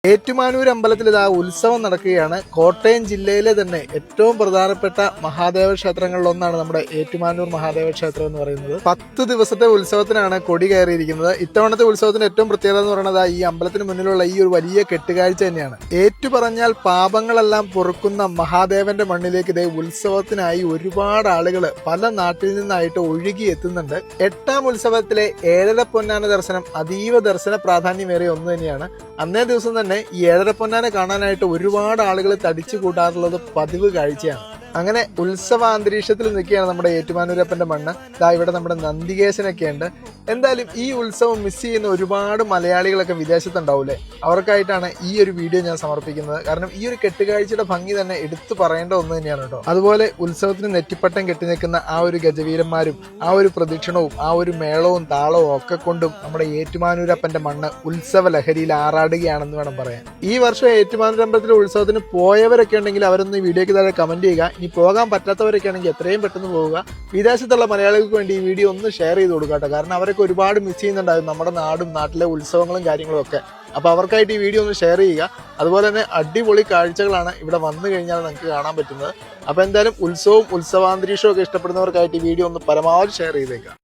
ഏറ്റുമാനൂർ അമ്പലത്തിൽ ഇതാ ഉത്സവം നടക്കുകയാണ്. കോട്ടയം ജില്ലയിലെ തന്നെ ഏറ്റവും പ്രധാനപ്പെട്ട മഹാദേവ ക്ഷേത്രങ്ങളിൽ ഒന്നാണ് നമ്മുടെ ഏറ്റുമാനൂർ മഹാദേവ ക്ഷേത്രം എന്ന് പറയുന്നത്. 10 ദിവസത്തെ ഉത്സവത്തിനാണ് കൊടി കയറിയിരിക്കുന്നത്. ഇത്തവണത്തെ ഉത്സവത്തിന് ഏറ്റവും പ്രത്യേകത എന്ന് പറയുന്നത് ഈ അമ്പലത്തിന് മുന്നിലുള്ള ഈ ഒരു വലിയ കെട്ടുകാഴ്ച തന്നെയാണ്. ഏറ്റുപറഞ്ഞാൽ പാപങ്ങളെല്ലാം പൊറുക്കുന്ന മഹാദേവന്റെ മണ്ണിലേക്ക് ഇതേ ഉത്സവത്തിനായി ഒരുപാട് ആളുകൾ പല നാട്ടിൽ നിന്നായിട്ട് ഒഴുകി എത്തുന്നുണ്ട്. 8ാം ഉത്സവത്തിലെ ഏഴര പൊന്നാന ദർശനം അതീവ ദർശന പ്രാധാന്യമേറിയ ഒന്ന് തന്നെയാണ്. അന്നേ ദിവസം തന്നെ ഈ ഏഴര പൊന്നാനെ കാണാനായിട്ട് ഒരുപാട് ആളുകൾ തടിച്ചു കൂട്ടാറുള്ളത് പതിവ് കാഴ്ചയാണ്. അങ്ങനെ ഉത്സവ അന്തരീക്ഷത്തിൽ നിൽക്കുകയാണ് നമ്മുടെ ഏറ്റുമാനൂരപ്പന്റെ മണ്ണ്. ഇവിടെ നമ്മുടെ നന്ദികേശനൊക്കെ ഉണ്ട്. എന്തായാലും ഈ ഉത്സവം മിസ് ചെയ്യുന്ന ഒരുപാട് മലയാളികളൊക്കെ വിദേശത്തുണ്ടാവൂലേ, അവർക്കായിട്ടാണ് ഈ ഒരു വീഡിയോ ഞാൻ സമർപ്പിക്കുന്നത്. കാരണം ഈ ഒരു കെട്ടുകാഴ്ചയുടെ ഭംഗി തന്നെ എടുത്തു പറയേണ്ട ഒന്ന് തന്നെയാണ് കേട്ടോ. അതുപോലെ ഉത്സവത്തിന് നെറ്റിപ്പട്ടം കെട്ടി നിൽക്കുന്ന ആ ഒരു ഗജവീരന്മാരും ആ ഒരു പ്രദക്ഷിണവും ആ ഒരു മേളവും താളവും ഒക്കെ കൊണ്ടും നമ്മുടെ ഏറ്റുമാനൂരപ്പന്റെ മണ്ണ് ഉത്സവ ലഹരിയിൽ ആറാടുകയാണെന്ന് വേണം പറയാൻ. ഈ വർഷം ഏറ്റുമാനൂരമ്പലത്തിലെ ഉത്സവത്തിന് പോയവരൊക്കെ ഉണ്ടെങ്കിൽ അവരൊന്ന് ഈ വീഡിയോയ്ക്ക് താഴെ കമന്റ് ചെയ്യുക. ഇനി പോകാൻ പറ്റാത്തവരൊക്കെ ആണെങ്കിൽ എത്രയും പെട്ടെന്ന് പോവുക. വിദേശത്തുള്ള മലയാളികൾക്ക് വേണ്ടി ഈ വീഡിയോ ഒന്ന് ഷെയർ ചെയ്ത് കൊടുക്കട്ടെ. കാരണം അവരൊക്കെ ഒരുപാട് മിസ് ചെയ്യുന്നുണ്ടാവും നമ്മുടെ നാടും നാട്ടിലെ ഉത്സവങ്ങളും കാര്യങ്ങളും ഒക്കെ. അപ്പോൾ അവർക്കായിട്ട് ഈ വീഡിയോ ഒന്ന് ഷെയർ ചെയ്യുക. അതുപോലെ തന്നെ അടിപൊളി കാഴ്ചകളാണ് ഇവിടെ വന്നു കഴിഞ്ഞാൽ നിങ്ങൾക്ക് കാണാൻ പറ്റുന്നത്. അപ്പോൾ എന്തായാലും ഉത്സവവും ഉത്സവാന്തരീക്ഷവും ഒക്കെ ഇഷ്ടപ്പെടുന്നവർക്കായിട്ട് ഈ വീഡിയോ ഒന്ന് പരമാവധി ഷെയർ ചെയ്തേക്കുക.